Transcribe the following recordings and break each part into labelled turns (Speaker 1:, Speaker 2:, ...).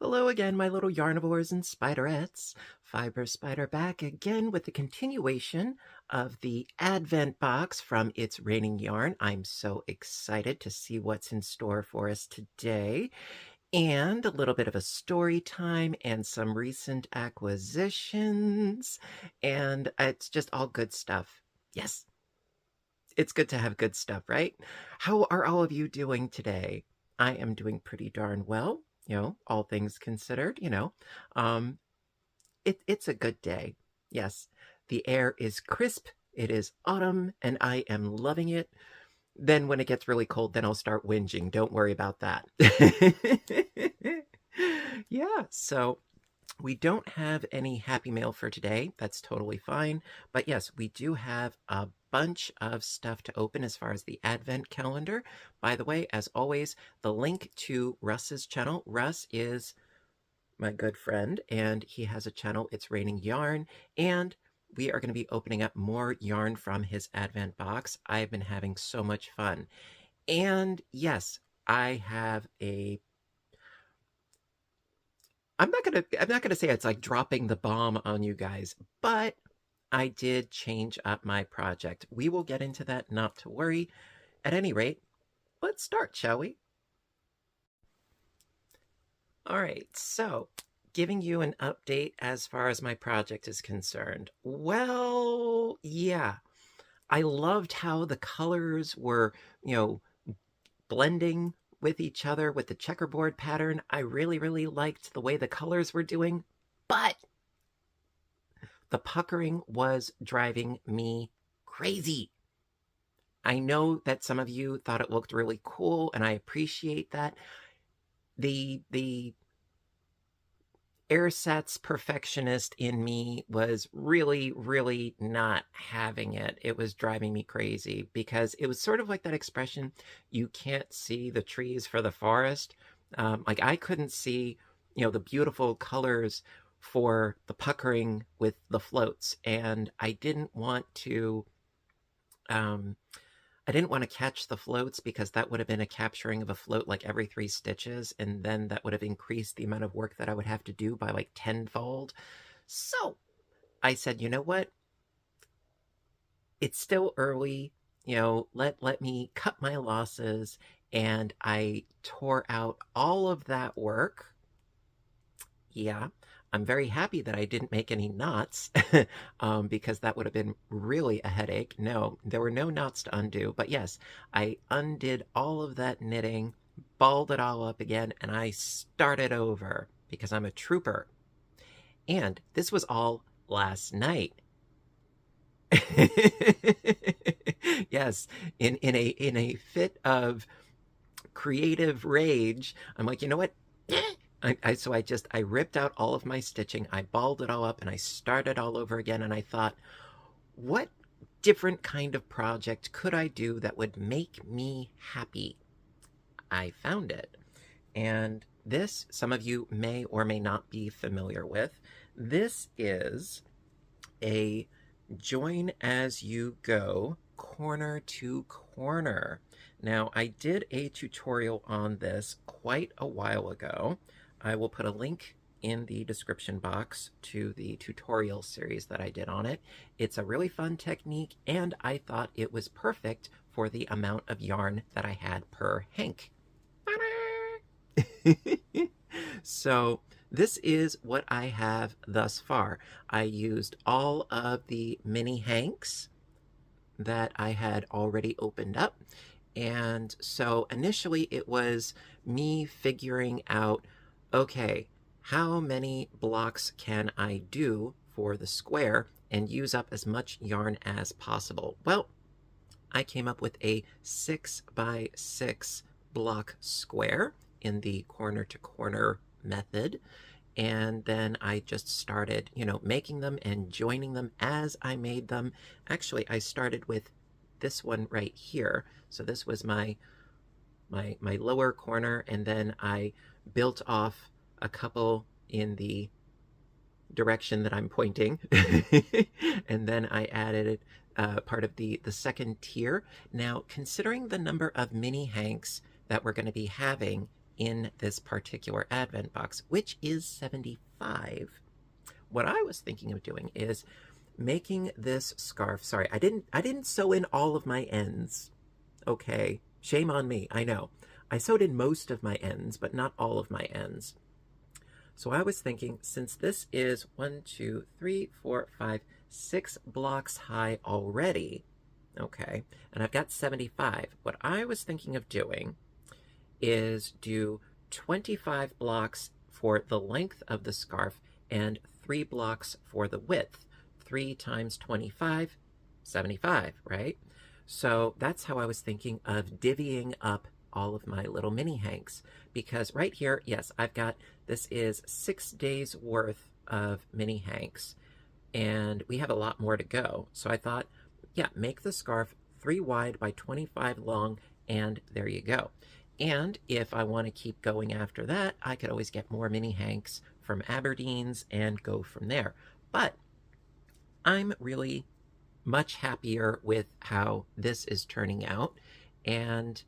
Speaker 1: Hello again, my little yarnivores and spiderettes. Fiber Spider back again with the continuation of the Advent box from It's Raining Yarn. I'm so excited to see what's in store for us today. And a little bit of a story time and some recent acquisitions. And it's just all good stuff. Yes, it's good to have good stuff, right? How are all of you doing today? I am doing pretty darn well, all things considered, Um, it's a good day. Yes, the air is crisp, it is autumn, and I am loving it. Then when it gets really cold, then I'll start whinging. Don't worry about that. Yeah, so we don't have any happy mail for today. That's totally fine. But yes, we do have a bunch of stuff to open as far as the Advent calendar. By the way, as always, the link to Russ's channel. Russ is my good friend, and he has a channel, It's Raining Yarn, and we are going to be opening up more yarn from his Advent box. I've been having so much fun. And yes, I have a I'm not gonna say it's like dropping the bomb on you guys, but I did change up my project. We will get into that, not to worry. At any rate, let's start, shall we? All right, so giving you an update as far as my project is concerned. Well, yeah, I loved how the colors were, blending with each other with the checkerboard pattern. I really, really liked the way the colors were doing, but the puckering was driving me crazy. I know that some of you thought it looked really cool, and I appreciate that. The Airsats perfectionist in me was really, really not having it. It was driving me crazy because it was sort of like that expression, you can't see the trees for the forest. Like I couldn't see, the beautiful colors for the puckering with the floats, and I didn't want to catch the floats because that would have been a capturing of a float like every 3 stitches, and then that would have increased the amount of work that I would have to do by like tenfold. So I said, you know what? It's still early, let me cut my losses, and I tore out all of that work. Yeah, I'm very happy that I didn't make any knots because that would have been really a headache. No, there were no knots to undo. But yes, I undid all of that knitting, balled it all up again, and I started over because I'm a trooper. And this was all last night. Yes, in a fit of creative rage, I'm like, you know what? So I ripped out all of my stitching, I balled it all up, and I started all over again, and I thought, what different kind of project could I do that would make me happy? I found it. And this, some of you may or may not be familiar with. This is a join as you go, corner to corner. Now, I did a tutorial on this quite a while ago. I will put a link in the description box to the tutorial series that I did on it. It's a really fun technique, and I thought it was perfect for the amount of yarn that I had per hank. So this is what I have thus far. I used all of the mini hanks that I had already opened up. And so initially it was me figuring out, okay, how many blocks can I do for the square and use up as much yarn as possible? Well, I came up with a 6 by 6 block square in the corner to corner method. And then I just started, making them and joining them as I made them. Actually, I started with this one right here. So this was my lower corner, and then I built off a couple in the direction that I'm pointing. And then I added part of the second tier. Now, considering the number of mini hanks that we're going to be having in this particular Advent box, which is 75. What I was thinking of doing is making this scarf. Sorry, I didn't sew in all of my ends. Okay, shame on me, I know. I sewed in most of my ends, but not all of my ends. So I was thinking, since this is 1, 2, 3, 4, 5, 6 blocks high already, okay, and I've got 75, what I was thinking of doing is do 25 blocks for the length of the scarf and 3 blocks for the width. 3 times 25, 75, right? So that's how I was thinking of divvying up all of my little mini hanks. Because right here, yes, I've got, this is 6 days worth of mini hanks. And we have a lot more to go. So I thought, yeah, make the scarf 3 wide by 25 long, and there you go. And if I want to keep going after that, I could always get more mini hanks from Aberdeen's and go from there. But I'm really much happier with how this is turning out, and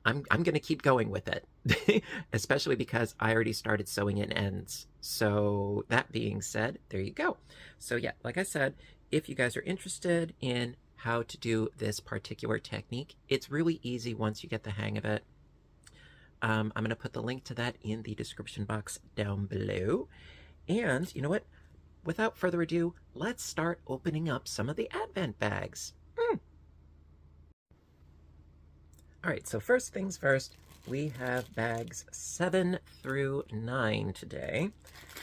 Speaker 1: I'm going to keep going with it, especially because I already started sewing in ends. So that being said, there you go. So yeah, like I said, if you guys are interested in how to do this particular technique, it's really easy once you get the hang of it. I'm going to put the link to that in the description box down below. And you know what? Without further ado, let's start opening up some of the Advent bags. All right, so first things first, we have bags 7 through 9 today.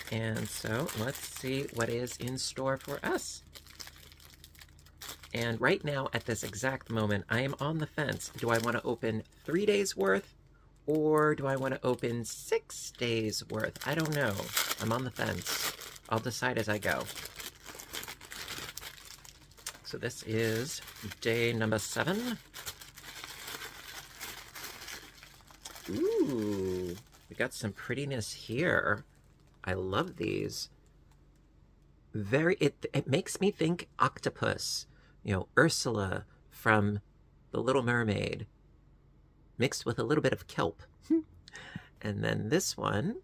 Speaker 1: And so let's see what is in store for us. And right now, at this exact moment, I am on the fence. Do I want to open 3 days worth, or do I want to open 6 days worth? I don't know. I'm on the fence. I'll decide as I go. So this is day number 7. Ooh, we got some prettiness here. I love these. It makes me think octopus. You know, Ursula from The Little Mermaid, mixed with a little bit of kelp. And then this one,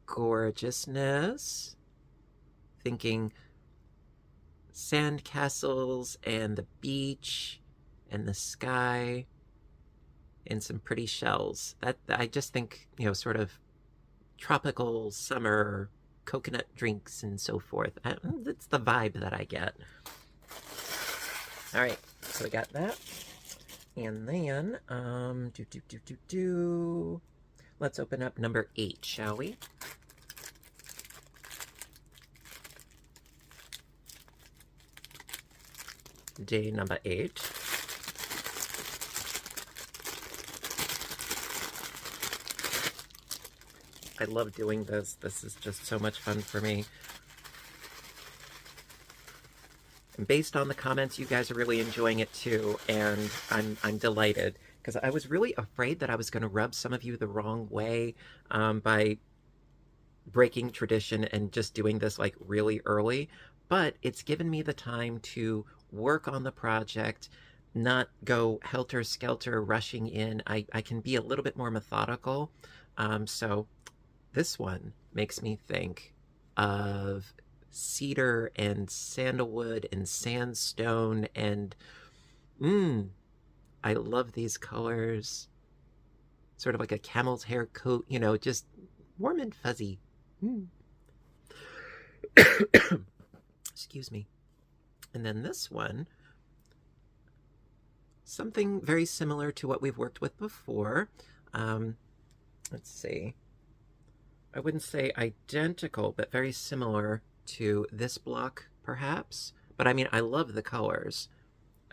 Speaker 1: gorgeousness. Thinking sand castles and the beach and the sky and some pretty shells. That I just think, you know, sort of tropical summer coconut drinks and so forth. That's the vibe that I get. All right, so we got that. And then, let's open up number 8, shall we? Day number 8. I love doing this. This is just so much fun for me. And based on the comments, you guys are really enjoying it too, and I'm delighted, because I was really afraid that I was going to rub some of you the wrong way by breaking tradition and just doing this like really early, but it's given me the time to work on the project, not go helter-skelter rushing in. I can be a little bit more methodical, so this one makes me think of cedar and sandalwood and sandstone, and I love these colors. Sort of like a camel's hair coat, you know, just warm and fuzzy. Excuse me. And then this one, something very similar to what we've worked with before. Let's see. I wouldn't say identical, but very similar to this block, perhaps. But I mean, I love the colors.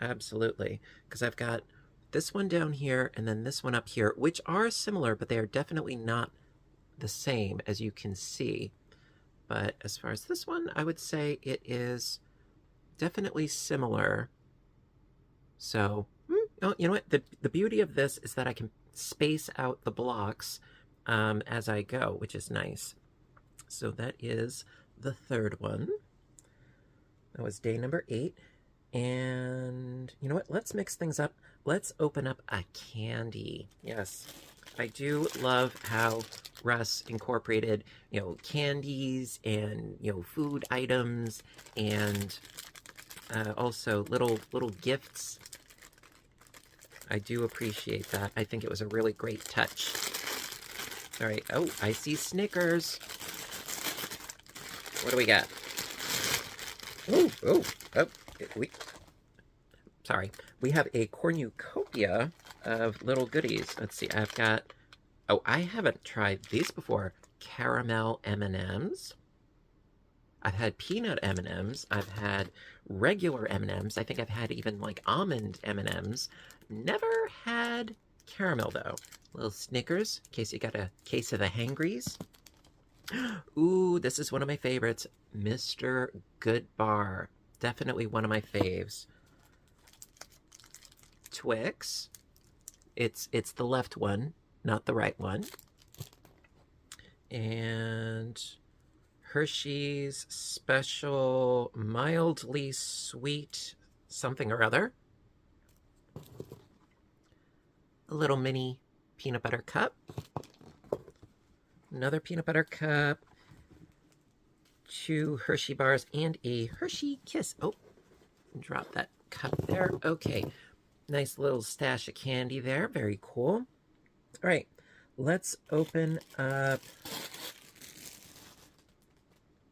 Speaker 1: Absolutely. Because I've got this one down here and then this one up here, which are similar, but they are definitely not the same, as you can see. But as far as this one, I would say it is definitely similar. So, oh, you know what? The beauty of this is that I can space out the blocks as I go, which is nice. So that is the third one. That was day number 8. And you know what? Let's mix things up. let's open up a candy. Yes, I do love how Russ incorporated, candies and, food items and also little gifts. I do appreciate that. I think it was a really great touch. All right. Oh, I see Snickers. What do we got? Oh, sorry. We have a cornucopia of little goodies. Let's see. I've got, oh, I haven't tried these before. Caramel M&Ms. I've had peanut M&Ms. I've had regular M&Ms. I think I've had even like almond M&Ms. Never had caramel though. Little Snickers, in case you got a case of the hangries. Ooh, this is one of my favorites. Mr. Goodbar. Definitely one of my faves. Twix. It's the left one, not the right one. And Hershey's special mildly sweet something or other. A little mini peanut butter cup. Another peanut butter cup. 2 Hershey bars and a Hershey Kiss. Oh, drop that cup there. Okay. Nice little stash of candy there. Very cool. All right. Let's open up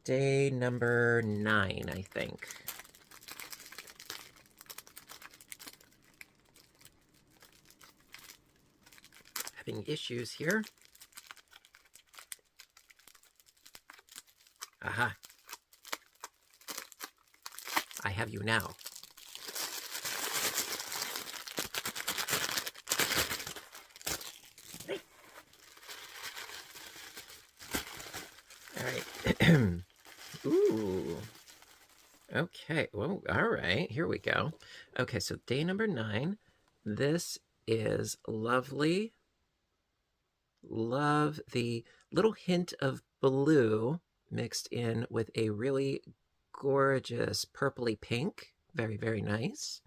Speaker 1: day number 9, I think. Having issues here. Aha. I have you now. All right. Ooh. Okay. Well, all right. Here we go. Okay, so day number 9. This is lovely. Love the little hint of blue mixed in with a really gorgeous purpley pink. Very, very nice.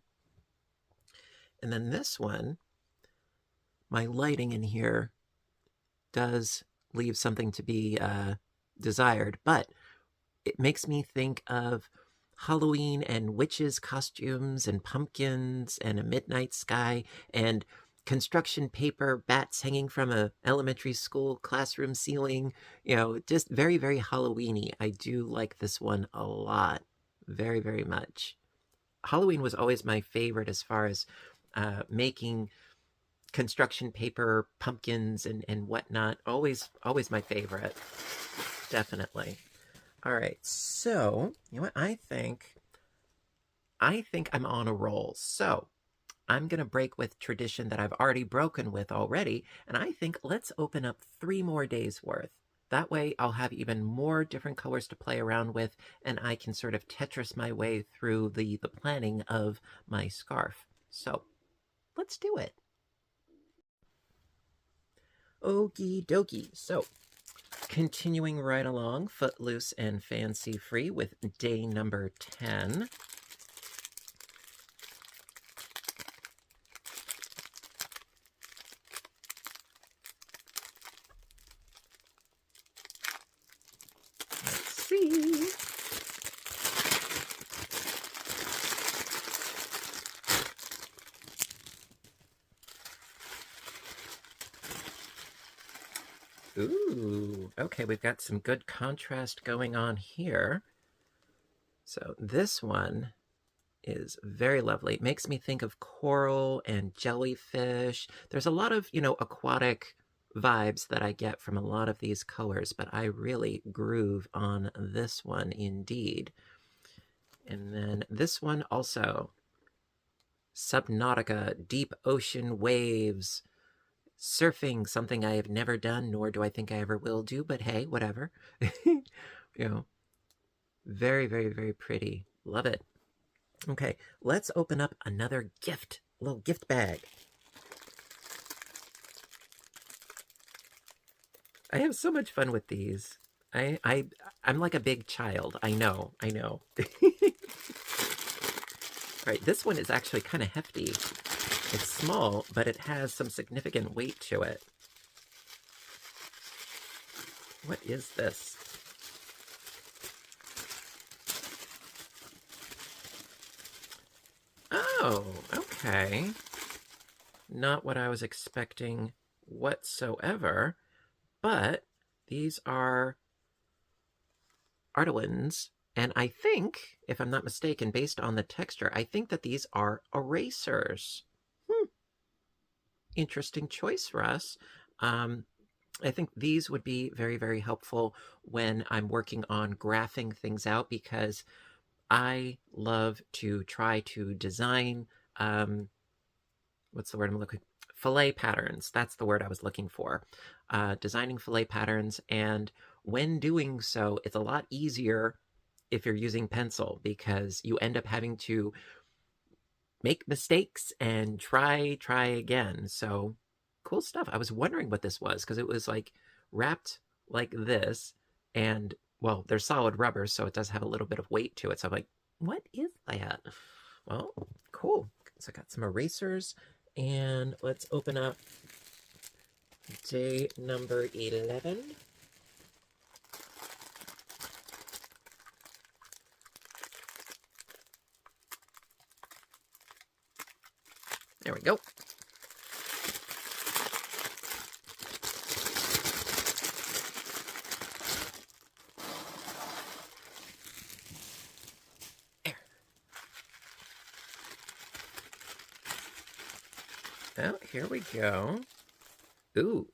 Speaker 1: And then this one, my lighting in here does leave something to be desired, but it makes me think of Halloween and witches' costumes and pumpkins and a midnight sky and construction paper bats hanging from a elementary school classroom ceiling. Just very, very Halloween-y. I do like this one a lot. Very, very much. Halloween was always my favorite as far as making construction paper pumpkins and whatnot. Always my favorite. Definitely. All right, so you know what? I think I'm on a roll. So I'm gonna break with tradition that I've already broken with already, and I think let's open up 3 more days worth. That way I'll have even more different colors to play around with, and I can sort of Tetris my way through the planning of my scarf. So let's do it. Okie dokie. So continuing right along, footloose and fancy free with day number 10. Let's see. Ooh, okay, we've got some good contrast going on here. So this one is very lovely. It makes me think of coral and jellyfish. There's a lot of, aquatic vibes that I get from a lot of these colors, but I really groove on this one indeed. And then this one also, Subnautica, deep ocean waves, surfing, something I have never done, nor do I think I ever will do, but hey, whatever. Very, very, very pretty. Love it. Okay, let's open up another gift, a little gift bag. I have so much fun with these. I'm like a big child. I know. All right, this one is actually kind of hefty. It's small, but it has some significant weight to it. What is this? Oh, okay. Not what I was expecting whatsoever, but these are Artowans, and I think, if I'm not mistaken, based on the texture, I think that these are erasers. Interesting choice, Russ. I think these would be very, very helpful when I'm working on graphing things out, because I love to try to design, what's the word I'm looking for? Fillet patterns. That's the word I was looking for. Designing fillet patterns, and when doing so, it's a lot easier if you're using pencil, because you end up having to make mistakes and try again. So cool stuff. I was wondering what this was, because it was like wrapped like this, and well, they're solid rubber, so it does have a little bit of weight to it. So I'm like, what is that? Well, cool. So I got some erasers, and let's open up day number 11. There we go. There. Oh, here we go. Ooh.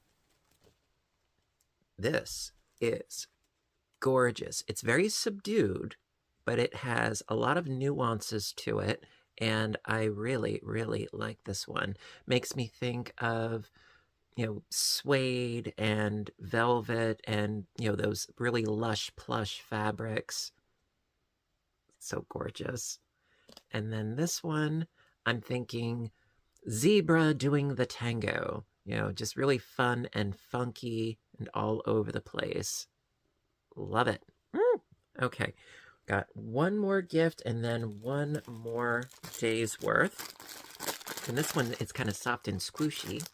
Speaker 1: This is gorgeous. It's very subdued, but it has a lot of nuances to it, and I really, really like this one. Makes me think of, suede and velvet and, those really lush plush fabrics. So gorgeous. And then this one, I'm thinking zebra doing the tango. Just really fun and funky and all over the place. Love it. Okay, got one more gift and then one more day's worth. And this one is kind of soft and squishy.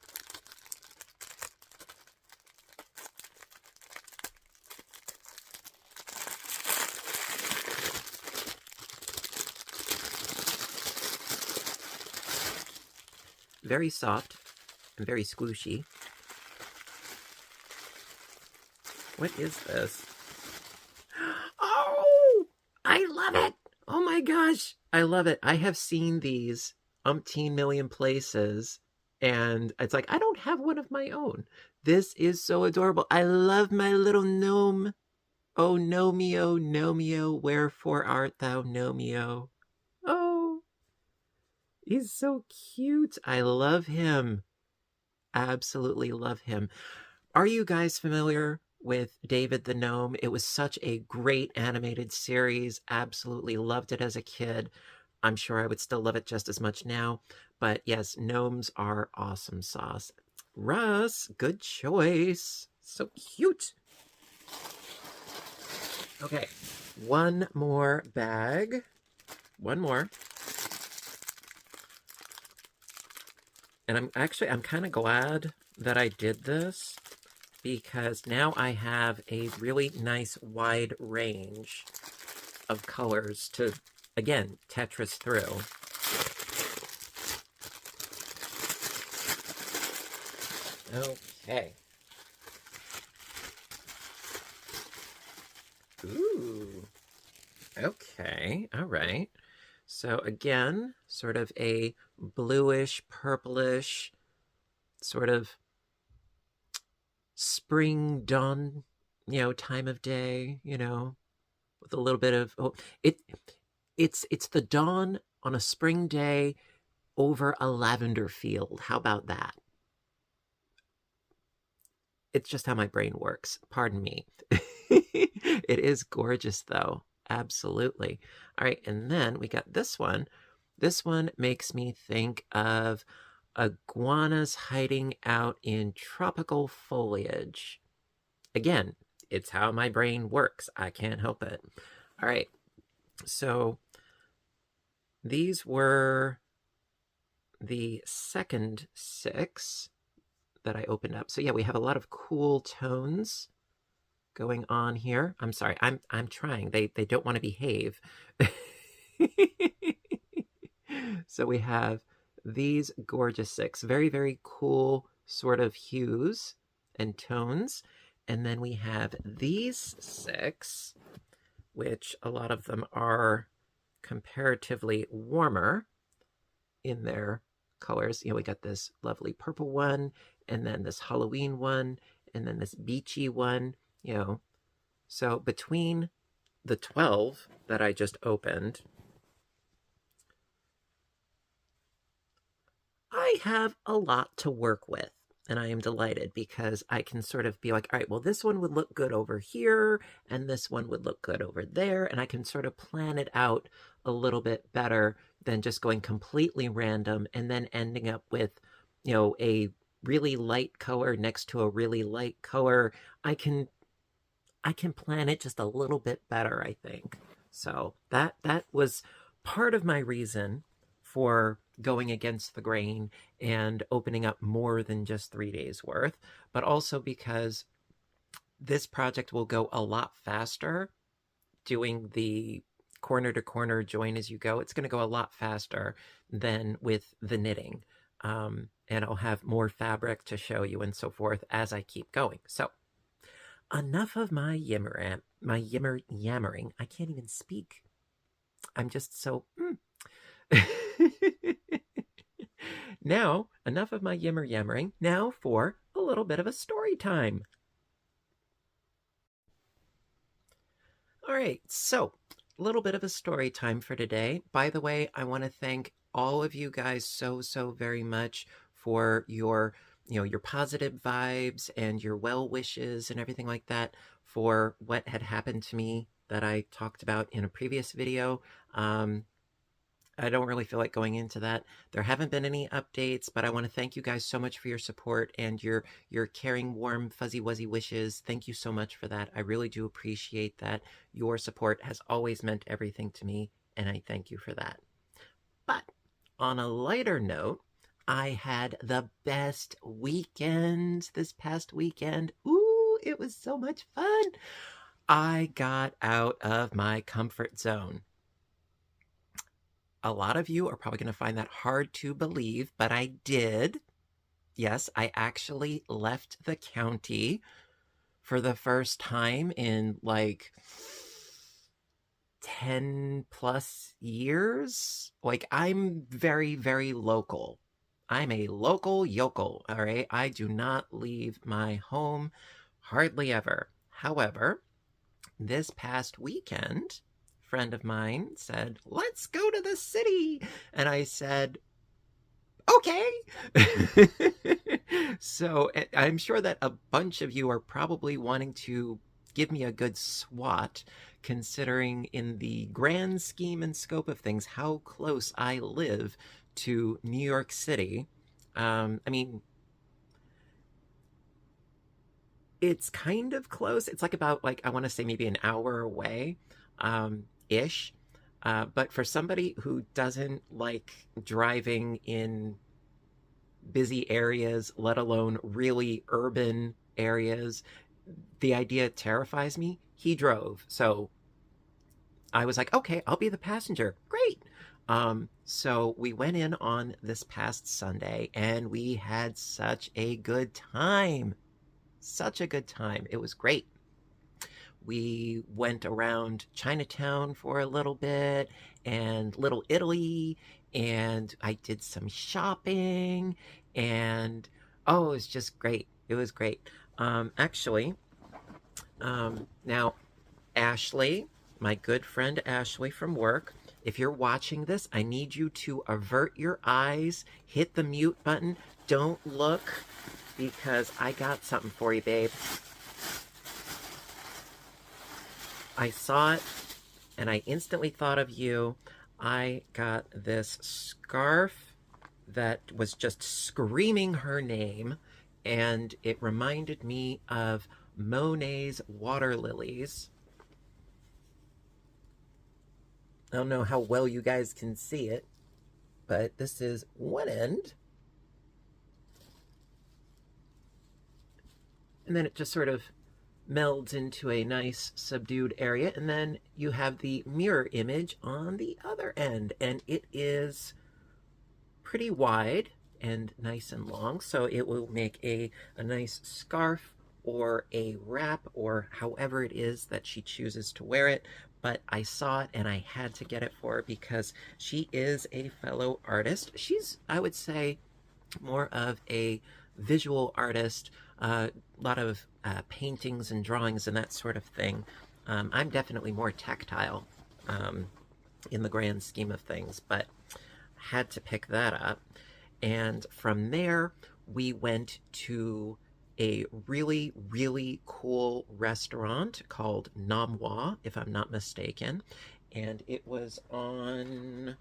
Speaker 1: Very soft and very squishy. What is this? Oh, I love it. Oh my gosh, I love it. I have seen these umpteen million places, and it's like, I don't have one of my own. This is so adorable. I love my little gnome. Oh, Gnomeo, Gnomeo, wherefore art thou, Gnomeo? Oh, he's so cute. I love him. Absolutely love him. Are you guys familiar with David the Gnome? It was such a great animated series. Absolutely loved it as a kid. I'm sure I would still love it just as much now. But yes, gnomes are awesome sauce. Russ, good choice. So cute. Okay, one more bag. One more. And I'm kind of glad that I did this, because now I have a really nice wide range of colors to, again, Tetris through. Okay. Ooh. Okay, all right. So again, sort of a bluish, purplish, sort of spring dawn, time of day, with a little bit of it's the dawn on a spring day over a lavender field. How about that? It's just how my brain works. Pardon me. It is gorgeous, though. Absolutely. All right, and then we got this one. This one makes me think of iguanas hiding out in tropical foliage. Again, it's how my brain works. I can't help it. All right, so these were the second 6 that I opened up. So yeah, we have a lot of cool tones going on here. I'm sorry, I'm trying. They don't want to behave. So we have these gorgeous 6, very, very cool sort of hues and tones. And then we have these 6, which a lot of them are comparatively warmer in their colors. You know, we got this lovely purple one, and then this Halloween one, and then this beachy one, you know. So between the 12 that I just opened, I have a lot to work with. And I am delighted because I can sort of be like, all right, well, this one would look good over here, and this one would look good over there. And I can sort of plan it out a little bit better than just going completely random and then ending up with, you know, a really light color next to a really light color. I can plan it just a little bit better, I think. So that was part of my reason for going against the grain and opening up more than just 3 days worth, but also because this project will go a lot faster doing the corner to corner join as you go. It's going to go a lot faster than with the knitting. And I'll have more fabric to show you and so forth as I keep going. So enough of my yammering. I can't even speak. I'm just so... Now, enough of my yammering. Now for a little bit of a story time. All right, so a little bit of a story time for today. By the way, I want to thank all of you guys so very much for your your positive vibes and your well wishes and everything like that for what had happened to me that I talked about in a previous video. I don't really feel like going into that. There haven't been any updates, but I want to thank you guys so much for your support and your caring, warm, fuzzy wuzzy wishes. Thank you so much for that. I really do appreciate that. Your support has always meant everything to me, and I thank you for that. But on a lighter note, I had the best weekend this past weekend. Ooh, it was so much fun. I got out of my comfort zone. A lot of you are probably going to find that hard to believe, but I did. Yes, I actually left the county for the first time in like 10 plus years. Like, I'm very, very local. I'm a local yokel, all right? I do not leave my home hardly ever. However, this past weekend, friend of mine said, let's go to the city. And I said, okay. So I'm sure that a bunch of you are probably wanting to give me a good swat, considering in the grand scheme and scope of things, how close I live to New York City. I mean, it's kind of close. It's like about, like, I want to say maybe an hour away. Ish. But for somebody who doesn't like driving in busy areas, let alone really urban areas, the idea terrifies me. He drove. So I was like, okay, I'll be the passenger. Great. So we went in on this past Sunday and we had such a good time. Such a good time. It was great. We went around Chinatown for a little bit and Little Italy, and I did some shopping, and oh, it was just great. It was great. Actually, now, Ashley, my good friend Ashley from work, if you're watching this, I need you to avert your eyes, hit the mute button, don't look, because I got something for you, babe. I saw it, and I instantly thought of you. I got this scarf that was just screaming her name, and it reminded me of Monet's water lilies. I don't know how well you guys can see it, but this is one end. And then it just sort of melds into a nice subdued area. And then you have the mirror image on the other end. And it is pretty wide and nice and long. So it will make a nice scarf or a wrap or however it is that she chooses to wear it. But I saw it and I had to get it for her because she is a fellow artist. She's, I would say, more of a visual artist, a lot of paintings and drawings and that sort of thing. I'm definitely more tactile in the grand scheme of things, but had to pick that up. And from there, we went to a really, really cool restaurant called Namwa, if I'm not mistaken. And it was on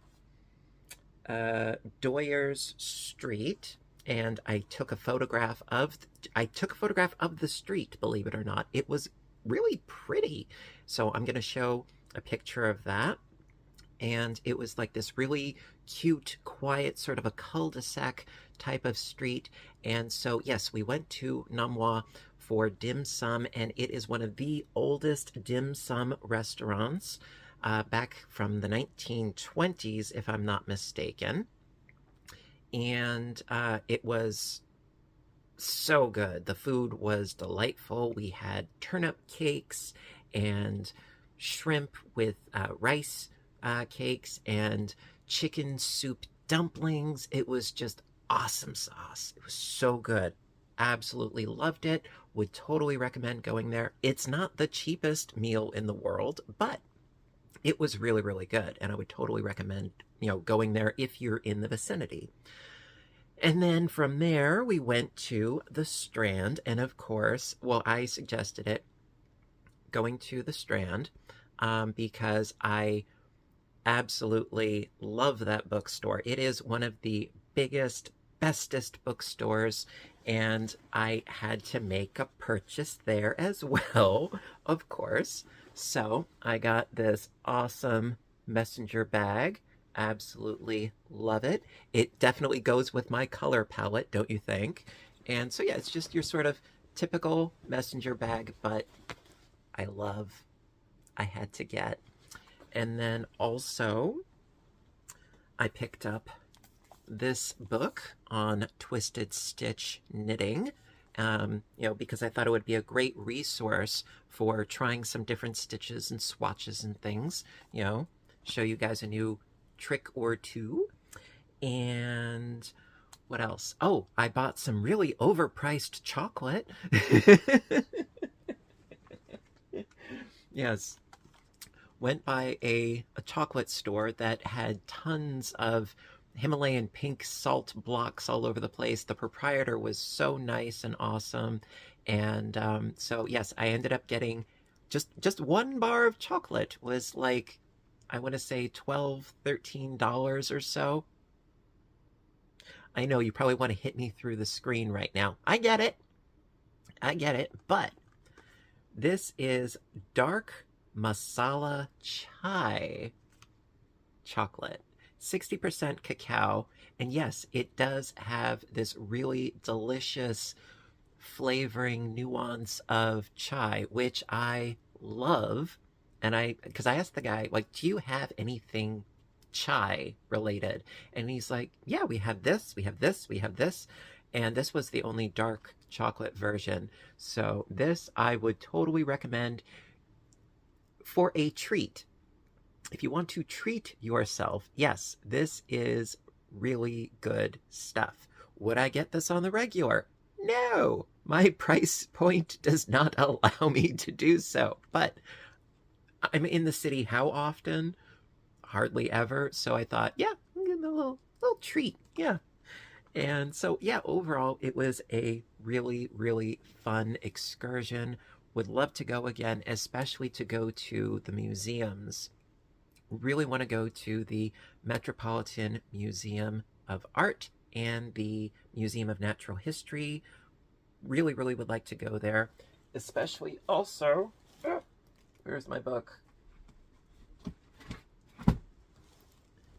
Speaker 1: Doyers Street. And I took a photograph of the street, believe it or not. It was really pretty. So I'm going to show a picture of that. And it was like this really cute, quiet, sort of a cul-de-sac type of street. And so, yes, we went to Namwa for dim sum, and it is one of the oldest dim sum restaurants back from the 1920s, if I'm not mistaken. And it was so good. The food was delightful. We had turnip cakes and shrimp with rice cakes and chicken soup dumplings. It was just awesome sauce. It was so good. Absolutely loved it. Would totally recommend going there. It's not the cheapest meal in the world, but it was really, really good. And I would totally recommend, going there if you're in the vicinity. And then from there, we went to the Strand. And of course, well, I suggested it, going to the Strand, because I absolutely love that bookstore. It is one of the biggest, bestest bookstores, and I had to make a purchase there as well, of course. So I got this awesome messenger bag. Absolutely love it. It definitely goes with my color palette, don't you think? And so yeah, it's just your sort of typical messenger bag, but I had to get. And then also, I picked up this book on twisted stitch knitting, because I thought it would be a great resource for trying some different stitches and swatches and things, show you guys a new trick or two. And what else? Oh, I bought some really overpriced chocolate. Yes. Went by a chocolate store that had tons of Himalayan pink salt blocks all over the place. The proprietor was so nice and awesome. And so, yes, I ended up getting just one bar of chocolate was like, I want to say $12, $13 or so. I know you probably want to hit me through the screen right now. I get it. But this is dark masala chai chocolate, 60% cacao. And yes, it does have this really delicious flavoring nuance of chai, which I love. And because I asked the guy, like, do you have anything chai related? And he's like, yeah, we have this, we have this, we have this. And this was the only dark chocolate version. So this I would totally recommend for a treat. If you want to treat yourself, yes, this is really good stuff. Would I get this on the regular? No, my price point does not allow me to do so. But I'm in the city how often? Hardly ever. So I thought, yeah, I'm getting a little treat. Yeah. And so, yeah, overall, it was a really, really fun excursion. Would love to go again, especially to go to the museums. Really want to go to the Metropolitan Museum of Art and the Museum of Natural History. Really, really would like to go there. Especially also, where's my book?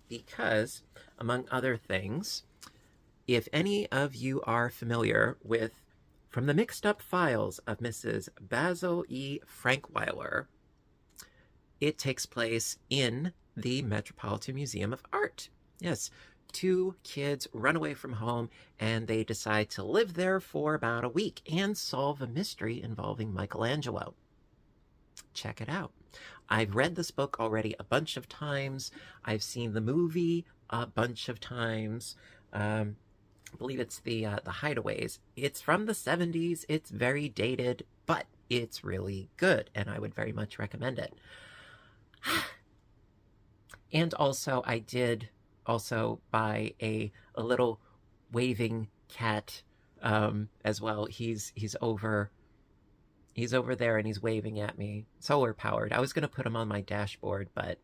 Speaker 1: Because among other things. If any of you are familiar with From the Mixed Up Files of Mrs. Basil E. Frankweiler, it takes place in the Metropolitan Museum of Art. Yes, 2 kids run away from home and they decide to live there for about a week and solve a mystery involving Michelangelo. Check it out. I've read this book already a bunch of times. I've seen the movie a bunch of times. I believe it's the Hideaways. It's from the 70s. It's very dated, but it's really good, and I would very much recommend it. And also, I did also buy a little waving cat as well. He's over there and he's waving at me. Solar powered. I was going to put him on my dashboard, but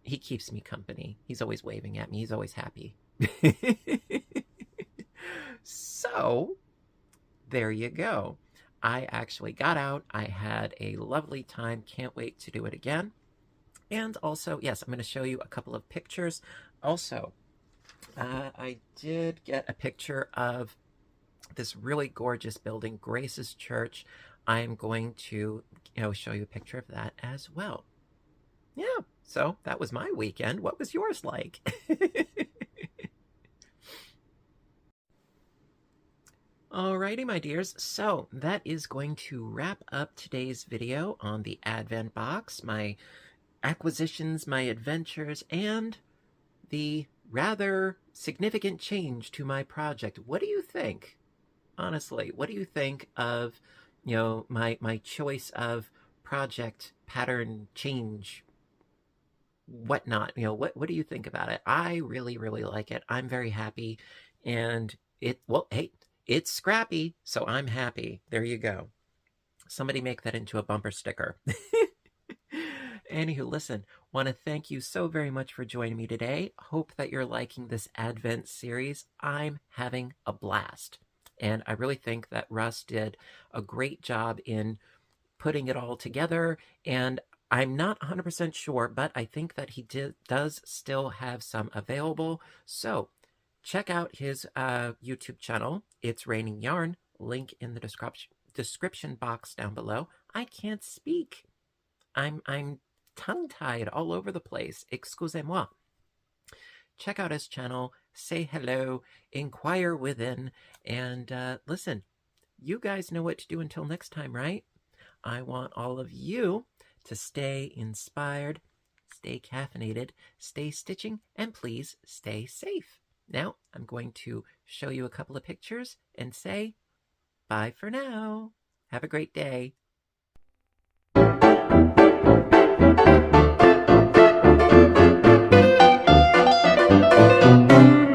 Speaker 1: he keeps me company. He's always waving at me. He's always happy. So, there you go. I actually got out. I had a lovely time. Can't wait to do it again. And also, yes, I'm going to show you a couple of pictures. Also, I did get a picture of this really gorgeous building, Grace's Church. I'm going to, show you a picture of that as well. Yeah, so that was my weekend. What was yours like? Alrighty, my dears, so that is going to wrap up today's video on the Advent box, my acquisitions, my adventures, and the rather significant change to my project. What do you think? Honestly, what do you think of, my choice of project, pattern, change, whatnot? What do you think about it? I really, really like it. I'm very happy, and hey, it's scrappy, so I'm happy. There you go. Somebody make that into a bumper sticker. Anywho, listen, want to thank you so very much for joining me today. Hope that you're liking this Advent series. I'm having a blast. And I really think that Russ did a great job in putting it all together. And I'm not 100% sure, but I think that he does still have some available. So check out his YouTube channel. It's Raining Yarn. Link in the description box down below. I can't speak. I'm tongue-tied all over the place. Excusez-moi. Check out his channel, say hello, inquire within, and listen, you guys know what to do until next time, right? I want all of you to stay inspired, stay caffeinated, stay stitching, and please stay safe. Now, I'm going to show you a couple of pictures and say bye for now. Have a great day. Thank you.